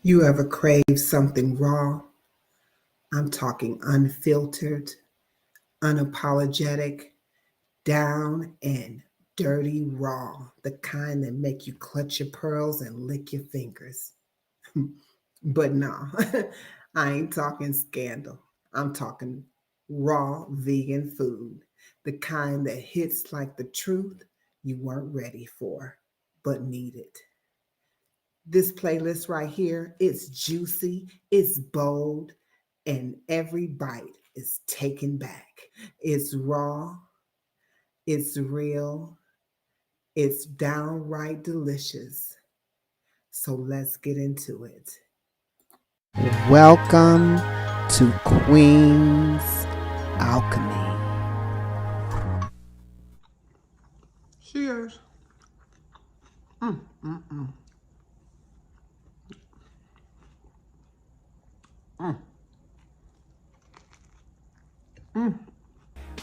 You ever crave something raw? I'm talking unfiltered, unapologetic, down and dirty raw, the kind that make you clutch your pearls and lick your fingers. But nah, I ain't talking scandal. I'm talking raw vegan food, the kind that hits like the truth you weren't ready for, but needed. This playlist right here, it's juicy, it's bold, and every bite is taken back. It's raw, it's real, it's downright delicious. So let's get into it. Welcome to Queen's Alchemy. Cheers. Mm, mm, mm. Mm. Mm.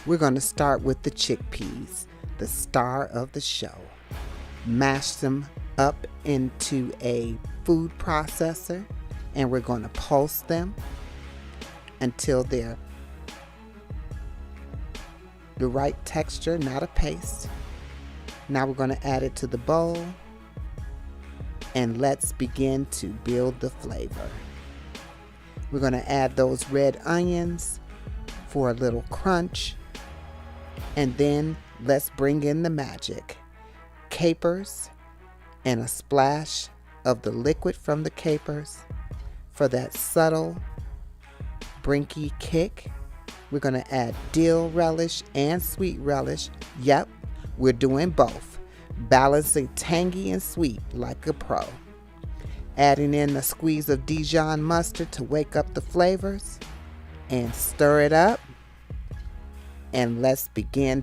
We're going to start with the chickpeas, the star of the show. Mash them up into a food processor, and we're going to pulse them until they're the right texture, not a paste. Now we're going to add it to the bowl, and let's begin to build the flavor. We're going to add those red onions for a little crunch, and then let's bring in the magic. Capers and a splash of the liquid from the capers for that subtle brinky kick. We're going to add dill relish and sweet relish. Yep, we're doing both, balancing tangy and sweet like a pro. Adding in a squeeze of Dijon mustard to wake up the flavors, and stir it up, and let's begin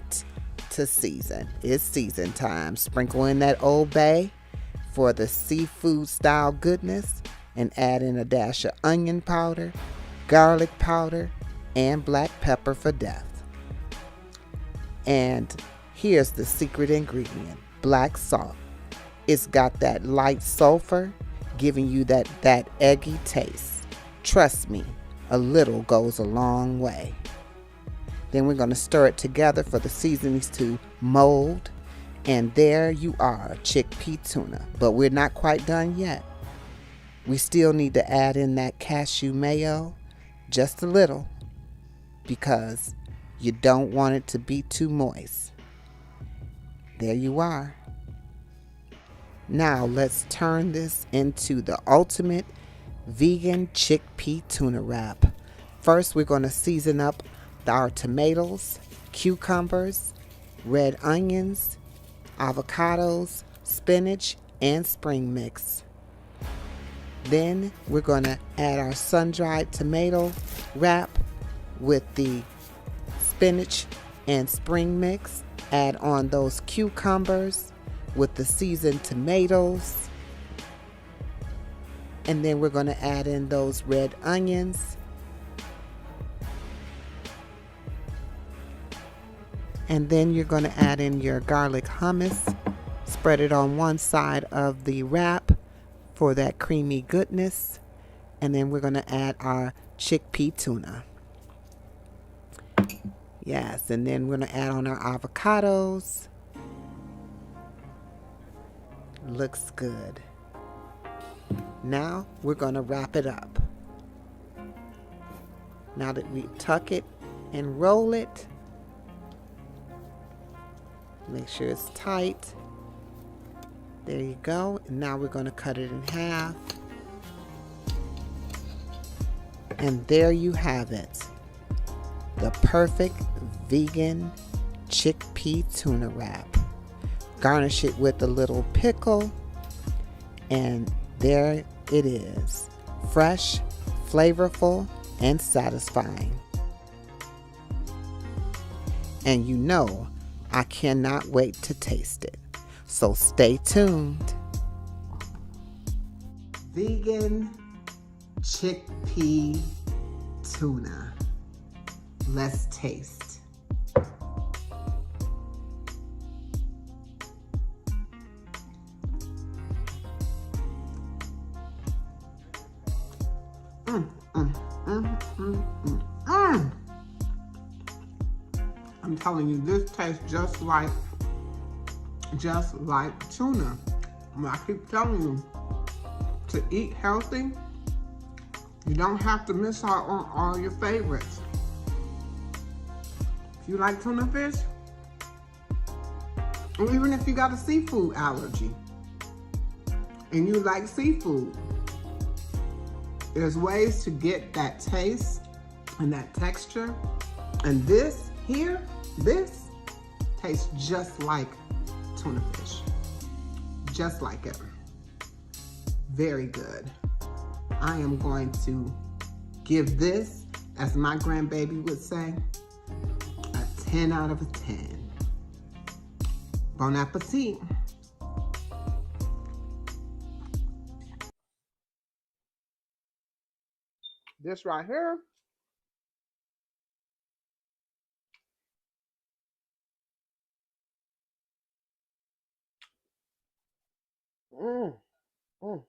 to season. It's season time. Sprinkle in that Old Bay for the seafood style goodness, and add in a dash of onion powder, garlic powder, and black pepper for depth. And here's the secret ingredient, black salt. It's got that light sulfur, giving you that eggy taste. Trust me, a little goes a long way. Then we're going to stir it together for the seasonings to mold. And there you are, chickpea tuna. But we're not quite done yet. We still need to add in that cashew mayo, just a little, because you don't want it to be too moist. There you are. Now let's turn this into the ultimate vegan chickpea tuna wrap. First, we're going to season up our tomatoes, cucumbers, red onions, avocados, spinach, and spring mix. Then we're going to add our sun-dried tomato wrap with the spinach and spring mix. Add on those cucumbers with the seasoned tomatoes. And then we're going to add in those red onions. And then you're going to add in your garlic hummus. Spread it on one side of the wrap for that creamy goodness. And then we're going to add our chickpea tuna. Yes, and then we're going to add on our avocados. Looks good. Now we're going to wrap it up. Now that we tuck it and roll it, make sure it's tight. There you go. And now we're going to cut it in half. And there you have it. The perfect vegan chickpea tuna wrap. Garnish it with a little pickle. And there it is. Fresh, flavorful, and satisfying. And you know, I cannot wait to taste it. So stay tuned. Vegan chickpea tuna. Let's taste. Mm, mm, mm, mm, mm, mm. I'm telling you, this tastes just like tuna. I keep telling you, to eat healthy, you don't have to miss out on all your favorites. If you like tuna fish, or even if you got a seafood allergy and you like seafood, there's ways to get that taste and that texture. And this here, this tastes just like tuna fish. Just like it. Very good. I am going to give this, as my grandbaby would say, a 10 out of a 10. Bon appetit. This right here, mm, mm.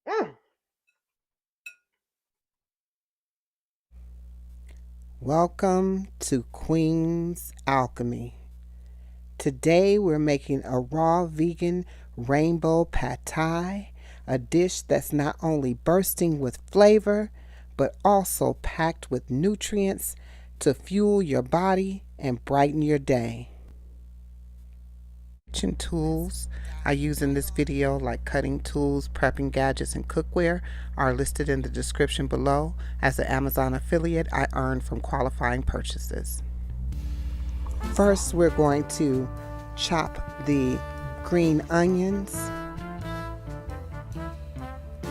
Mm. Welcome to Queen's Alchemy. Today we're making a raw vegan rainbow pad thai, a dish that's not only bursting with flavor, but also packed with nutrients to fuel your body and brighten your day. Kitchen tools I use in this video, like cutting tools, prepping gadgets, and cookware, are listed in the description below. As an Amazon affiliate, I earn from qualifying purchases. First, we're going to chop the green onions.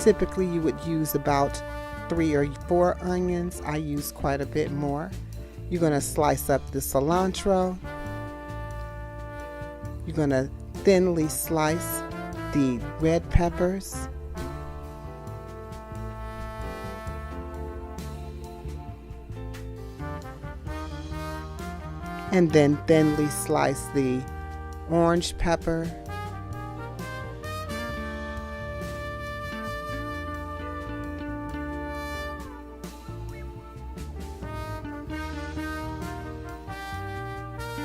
Typically, you would use about 3 or 4 onions. I use quite a bit more. You're going to slice up the cilantro. You're going to thinly slice the red peppers. And then thinly slice the orange pepper.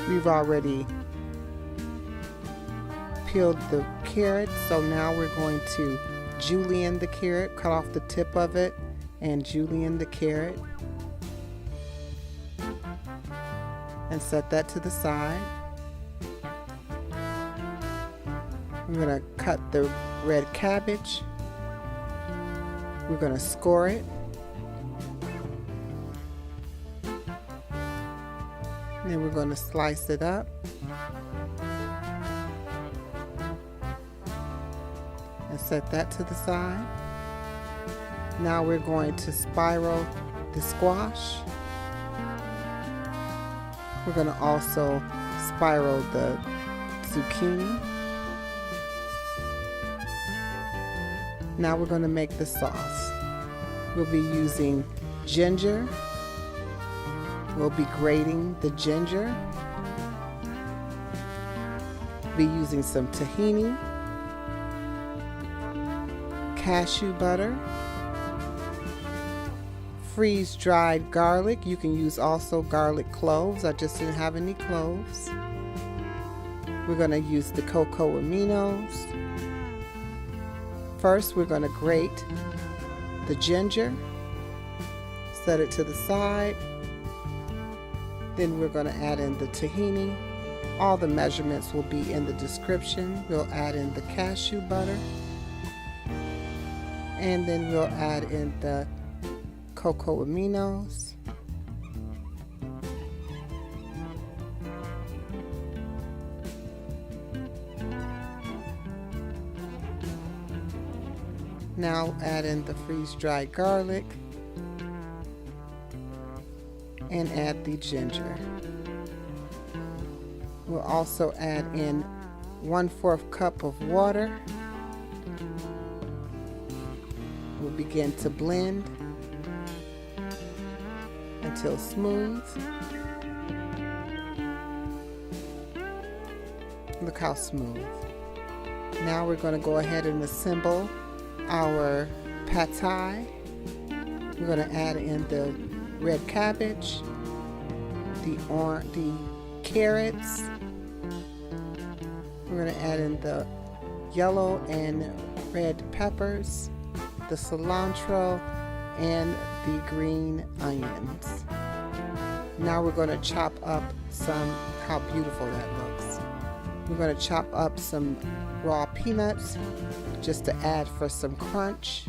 We've already peeled the carrot, so now we're going to julienne the carrot, cut off the tip of it and julienne the carrot. And set that to the side. We're going to cut the red cabbage. We're going to score it. And then we're going to slice it up. And set that to the side. Now we're going to spiral the squash. We're going to also spiral the zucchini. Now we're going to make the sauce. We'll be using ginger. We'll be grating the ginger. Be using some tahini, cashew butter, freeze-dried garlic. You can use also garlic cloves. I just didn't have any cloves. We're going to use the cocoa aminos. First, we're going to grate the ginger, set it to the side. Then we're going to add in the tahini. All the measurements will be in the description. We'll add in the cashew butter. And then we'll add in the cocoa aminos. Now add in the freeze-dried garlic and add the ginger. We'll also add in 1/4 cup of water. We'll begin to blend until smooth. Look how smooth. Now we're going to go ahead and assemble our pad thai. We're going to add in the red cabbage, the carrots. We're going to add in the yellow and red peppers, the cilantro, and the green onions. Now we're going to chop up some, how beautiful that looks. We're going to chop up some raw peanuts just to add for some crunch.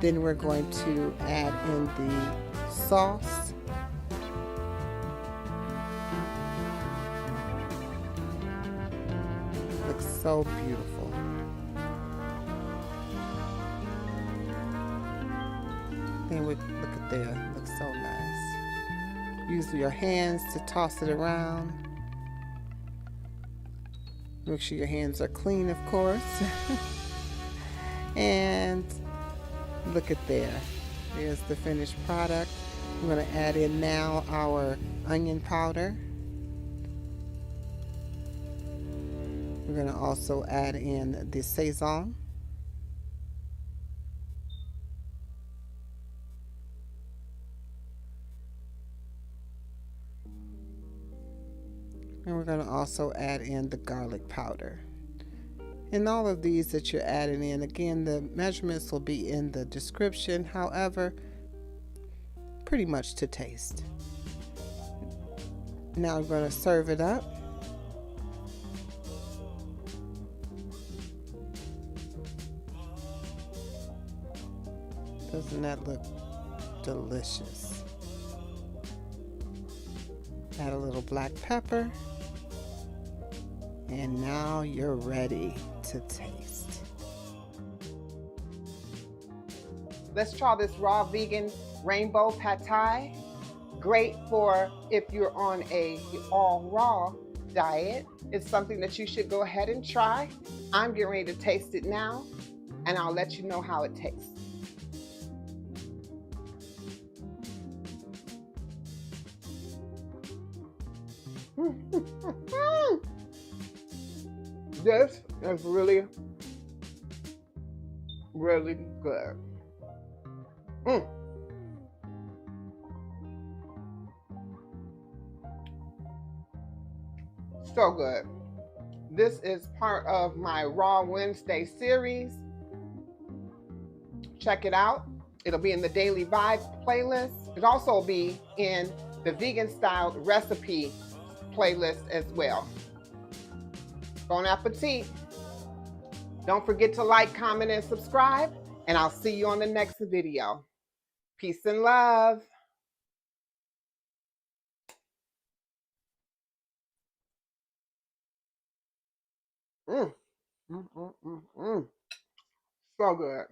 Then we're going to add in the sauce. Looks so beautiful. Then we look at there, looks so nice. Use your hands to toss it around. Make sure your hands are clean, of course. And look at there. There's the finished product. We're going to add in now our onion powder. We're going to also add in the sazon. And we're going to also add in the garlic powder. And all of these that you're adding in, again, the measurements will be in the description. However, pretty much to taste. Now I'm going to serve it up. Doesn't that look delicious? Add a little black pepper. And now you're ready to taste. Let's try this raw vegan rainbow pad thai. Great for if you're on a all raw diet. It's something that you should go ahead and try. I'm getting ready to taste it now, and I'll let you know how it tastes. This is really, really good. So good. This is part of my Raw Wednesday series. Check it out. It'll be in the Daily Vibes playlist. It'll also be in the vegan style recipe playlist as well. Bon appetit. Don't forget to like, comment, and subscribe, and I'll see you on the next video. Peace and love. So good.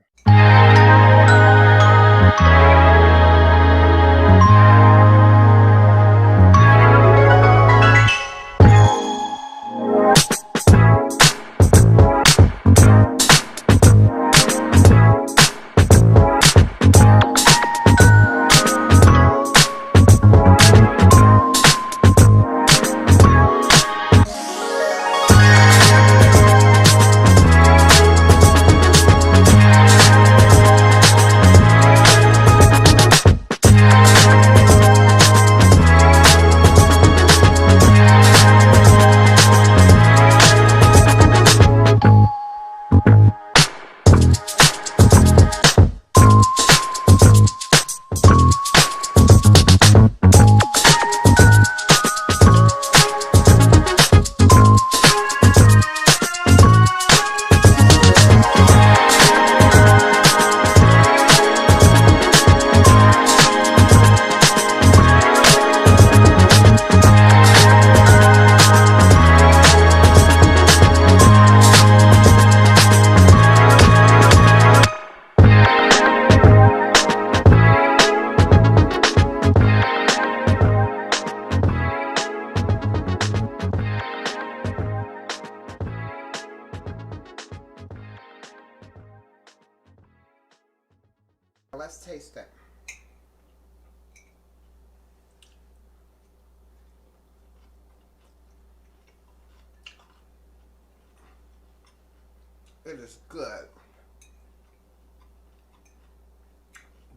It is good.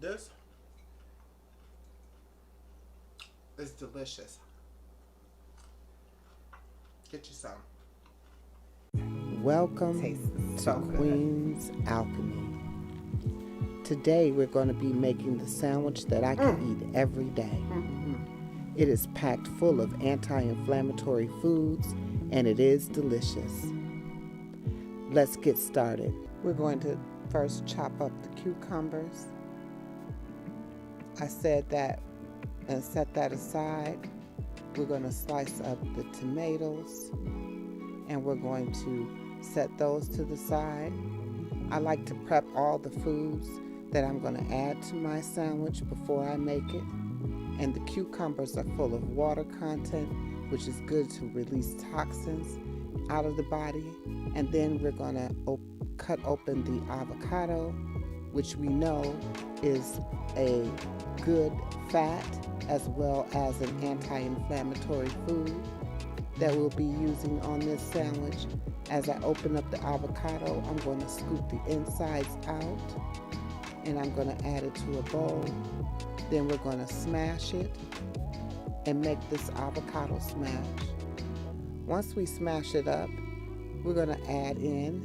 This is delicious. Get you some. Welcome to Queen's Alchemy. Today we're going to be making the sandwich that I can eat every day. It is packed full of anti-inflammatory foods and it is delicious. Let's get started. We're going to first chop up the cucumbers. I said that and set that aside. We're going to slice up the tomatoes and we're going to set those to the side. I like to prep all the foods that I'm going to add to my sandwich before I make it. And the cucumbers are full of water content, which is good to release toxins out of the body. And then we're going to cut open the avocado, which we know is a good fat as well as an anti-inflammatory food that we'll be using on this sandwich. As I open up the avocado, I'm going to scoop the insides out and I'm going to add it to a bowl. Then we're going to smash it and make this avocado smash. Once we smash it up, we're going to add in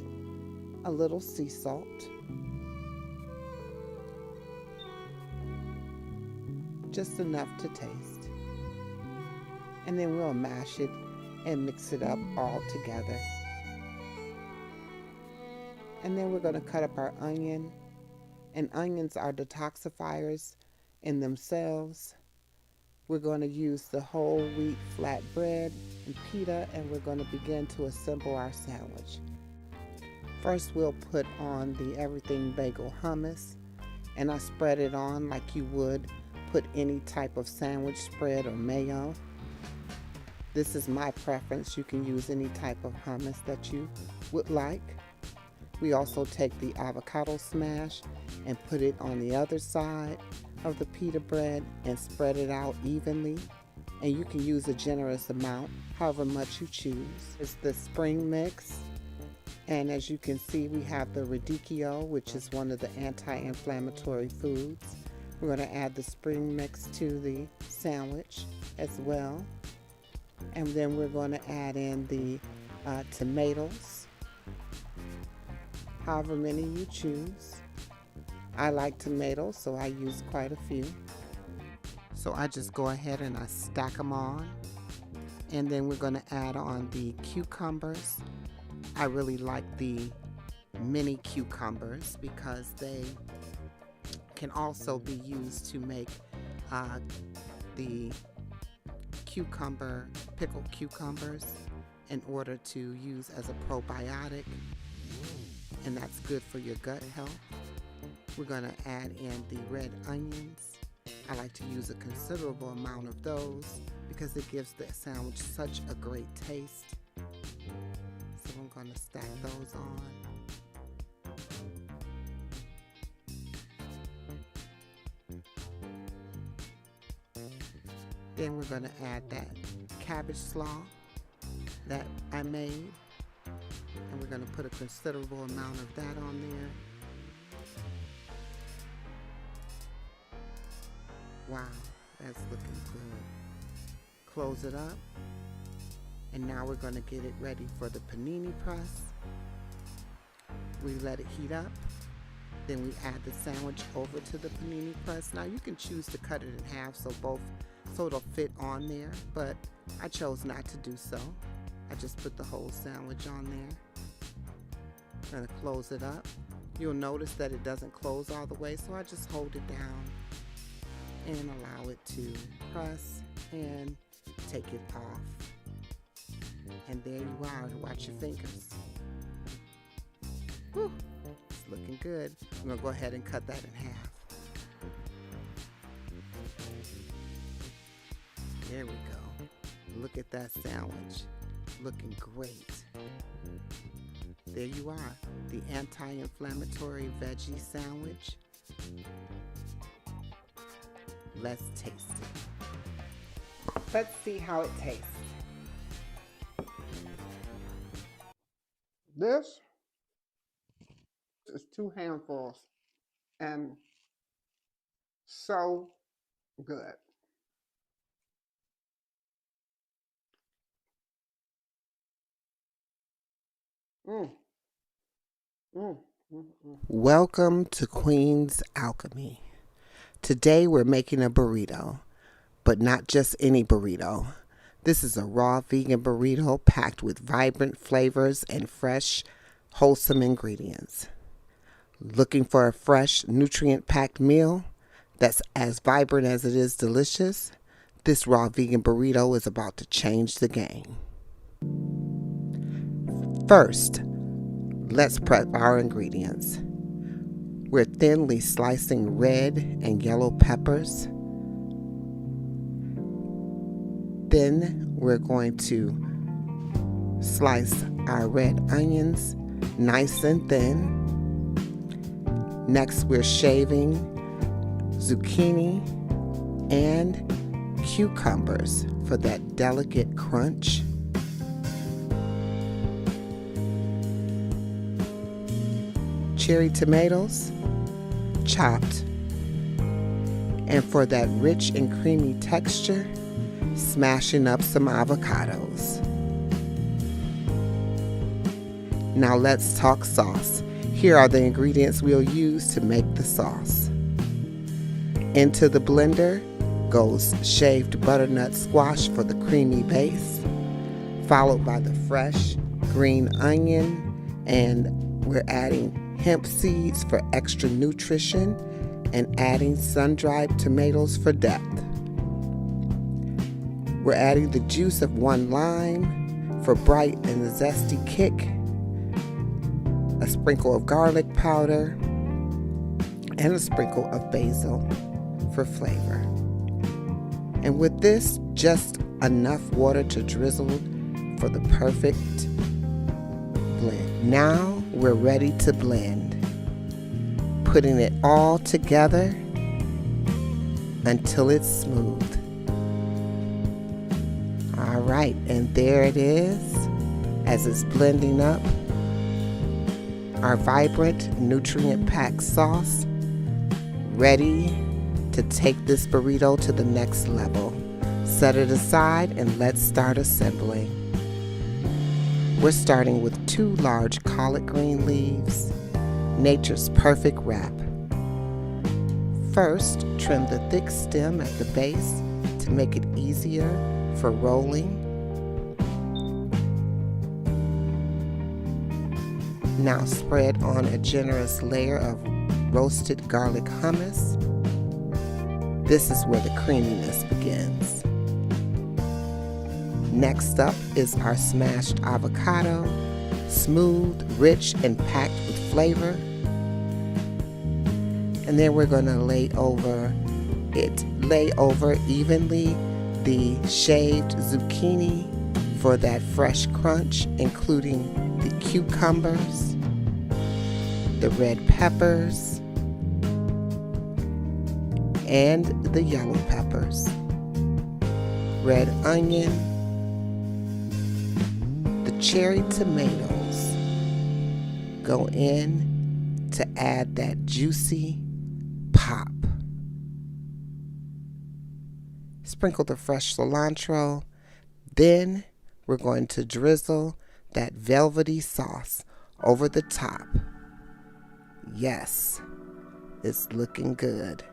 a little sea salt. Just enough to taste. And then we'll mash it and mix it up all together. And then we're going to cut up our onion. And onions are detoxifiers in themselves. We're going to use the whole wheat flatbread and pita, and we're going to begin to assemble our sandwich. First, we'll put on the everything bagel hummus, and I spread it on like you would put any type of sandwich spread or mayo. This is my preference. You can use any type of hummus that you would like. We also take the avocado smash and put it on the other side of the pita bread and spread it out evenly. And you can use a generous amount, however much you choose. It's the spring mix. And as you can see, we have the radicchio, which is one of the anti-inflammatory foods. We're going to add the spring mix to the sandwich as well. And then we're going to add in the tomatoes, however many you choose. I like tomatoes, so I use quite a few. So I just go ahead and I stack them on. And then we're going to add on the cucumbers. I really like the mini cucumbers because they can also be used to make the pickled cucumbers in order to use as a probiotic, and that's good for your gut health. We're going to add in the red onions. I like to use a considerable amount of those because it gives the sandwich such a great taste. So I'm going to stack those on. Then we're going to add that cabbage slaw that I made. And we're going to put a considerable amount of that on there. Wow, that's looking good. Close it up. And now we're going to get it ready for the panini press. We let it heat up. Then we add the sandwich over to the panini press. Now you can choose to cut it in half so it'll fit on there, but I chose not to do so. I just put the whole sandwich on there. I'm going to close it up. You'll notice that it doesn't close all the way, so I just hold it down and allow it to press and take it off. And there you are. Watch your fingers. Whew, it's looking good. I'm going to go ahead and cut that in half. There we go. Look at that sandwich. Looking great. There you are. The anti-inflammatory veggie sandwich. Let's taste it. Let's see how it tastes. This is 2 handfuls and so good. Mm, mm, mm, mm. Welcome to Queen's Alchemy. Today we're making a burrito, but not just any burrito. This is a raw vegan burrito packed with vibrant flavors and fresh, wholesome ingredients. Looking for a fresh, nutrient-packed meal that's as vibrant as it is delicious? This raw vegan burrito is about to change the game. First, let's prep our ingredients. We're thinly slicing red and yellow peppers. Then we're going to slice our red onions nice and thin. Next, we're shaving zucchini and cucumbers for that delicate crunch. Cherry tomatoes, chopped. And for that rich and creamy texture, smashing up some avocados. Now let's talk sauce. Here are the ingredients we'll use to make the sauce. Into the blender goes shaved butternut squash for the creamy base, followed by the fresh green onion, and we're adding hemp seeds for extra nutrition and adding sun-dried tomatoes for depth. We're adding the juice of 1 lime for bright and a zesty kick, a sprinkle of garlic powder, and a sprinkle of basil for flavor. And with this, just enough water to drizzle for the perfect blend. Now we're ready to blend, putting it all together until it's smooth. All right, and there it is as it's blending up. Our vibrant, nutrient-packed sauce, ready to take this burrito to the next level. Set it aside and let's start assembling. We're starting with 2 large collard green leaves, nature's perfect wrap. First, trim the thick stem at the base to make it easier for rolling. Now spread on a generous layer of roasted garlic hummus. This is where the creaminess begins. Next up is our smashed avocado, smooth, rich, and packed with flavor. And then we're going to lay over evenly the shaved zucchini for that fresh crunch, including the cucumbers, the red peppers, and the yellow peppers, red onion, the cherry tomatoes go in to add that juicy pop. Sprinkle the fresh cilantro. Then we're going to drizzle that velvety sauce over the top. Yes, it's looking good.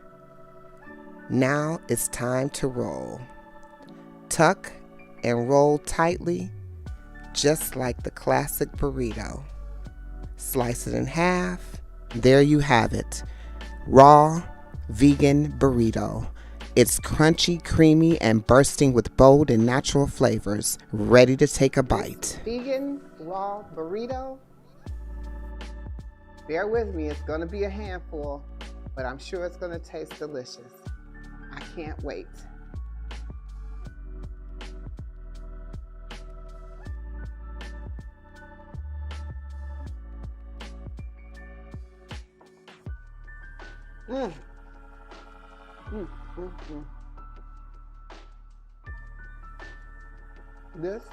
Now it's time to roll. Tuck and roll tightly, just like the classic burrito. Slice it in half. There you have it. Raw vegan burrito. It's crunchy, creamy, and bursting with bold and natural flavors. Ready to take a bite. Vegan raw burrito. Bear with me, it's going to be a handful, but I'm sure it's going to taste delicious. I can't wait. This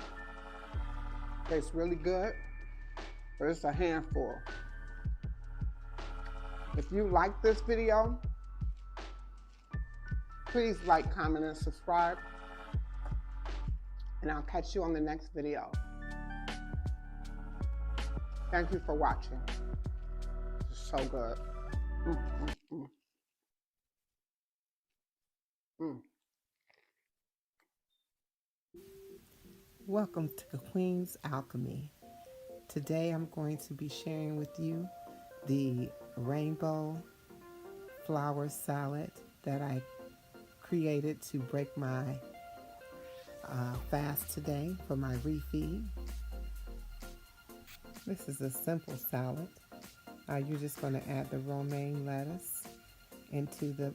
tastes really good, but it's a handful. If you like this video, please like, comment, and subscribe. And I'll catch you on the next video. Thank you for watching. It's so good. Welcome to Queen's Alchemy. Today I'm going to be sharing with you the rainbow flower salad that I created to break my fast today for my refeed. This is a simple salad. You're just going to add the romaine lettuce into the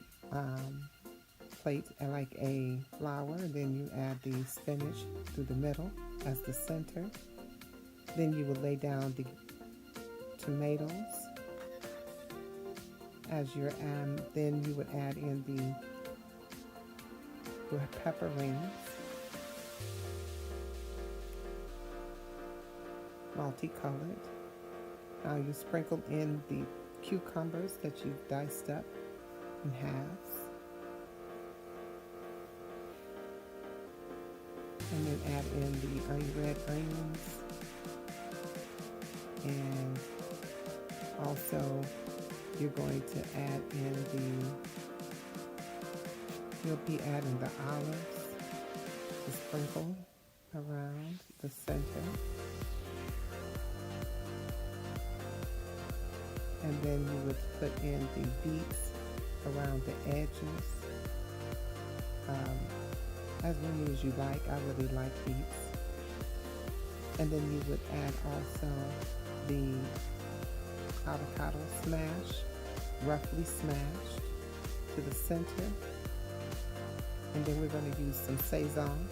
plate like a flower. Then you add the spinach through the middle as the center. Then you will lay down the tomatoes as your then you would add in the pepper rings, multicolored. Now you sprinkle in the cucumbers that you've diced up in halves, and then add in the red onions, and also you're going to add in you'll be adding the olives to sprinkle around the center. And then you would put in the beets around the edges, as many as you like. I really like beets. And then you would add also the avocado smash, roughly smashed, to the center. And then we're going to use some sazon,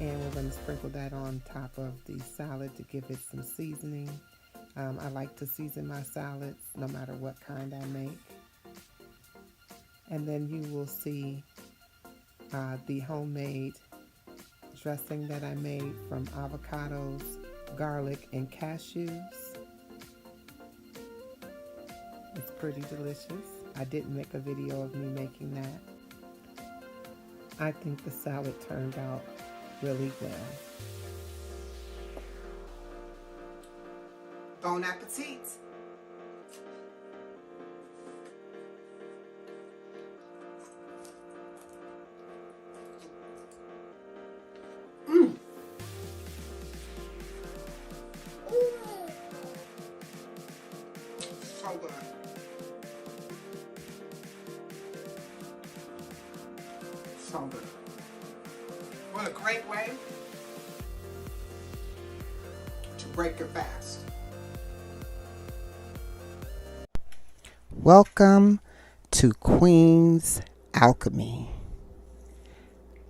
and we're going to sprinkle that on top of the salad to give it some seasoning. I like to season my salads no matter what kind I make. And then you will see the homemade dressing that I made from avocados, garlic, and cashews. It's pretty delicious. I didn't make a video of me making that. I think the salad turned out really well. Bon appetit! So good. So good. What a great way to break your fast. Welcome to Queen's Alchemy.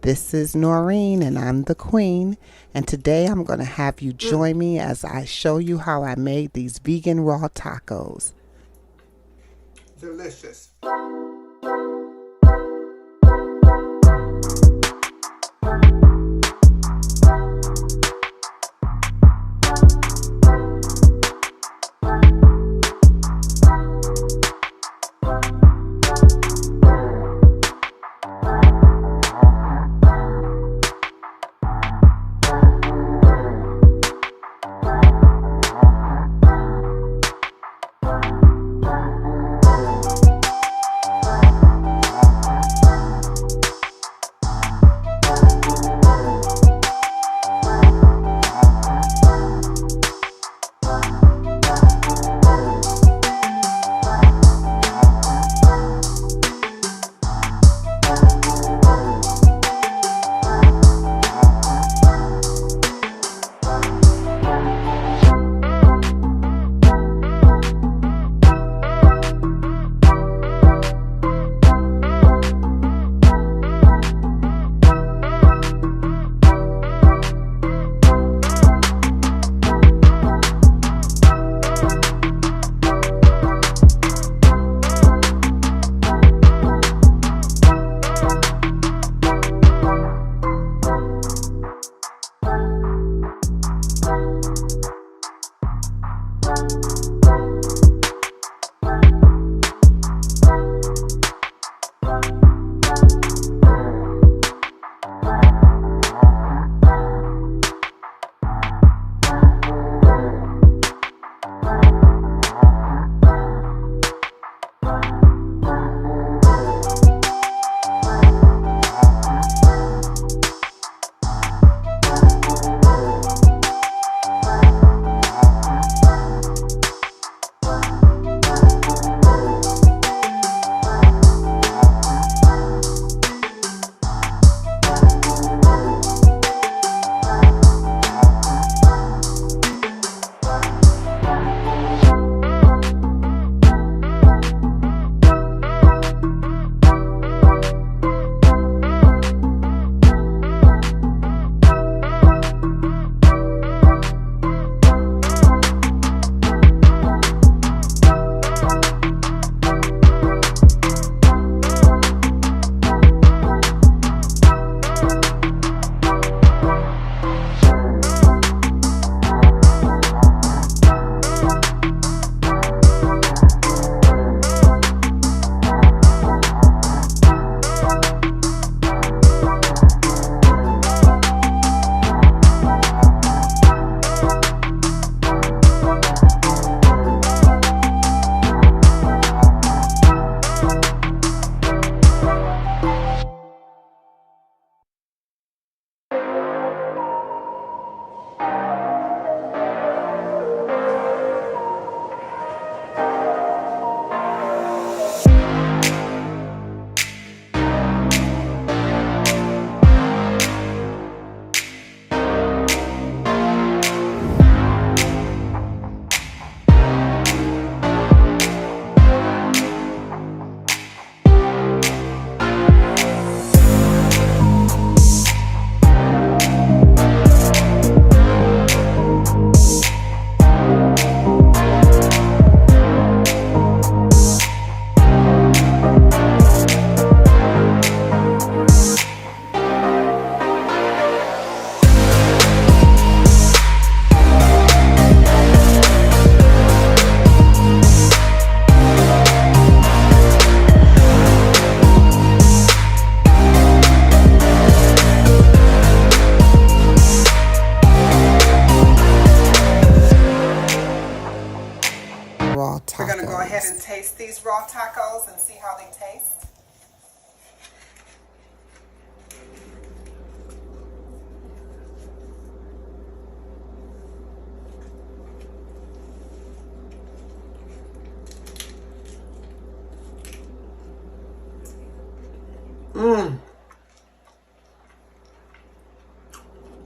This is Noreen and I'm the Queen, and today I'm going to have you join me as I show you how I made these vegan raw tacos. Delicious.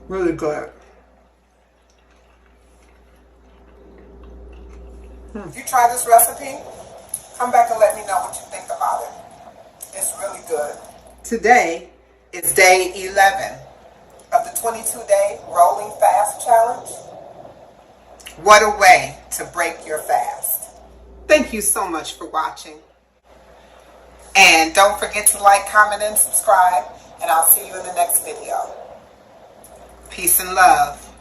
Really good. If you try this recipe, come back and let me know what you think about it. It's really good. Today is day 11 of the 22-day rolling fast challenge. What a way to break your fast. Thank you so much for watching. And don't forget to like, comment, and subscribe. And I'll see you in the next video. Peace and love.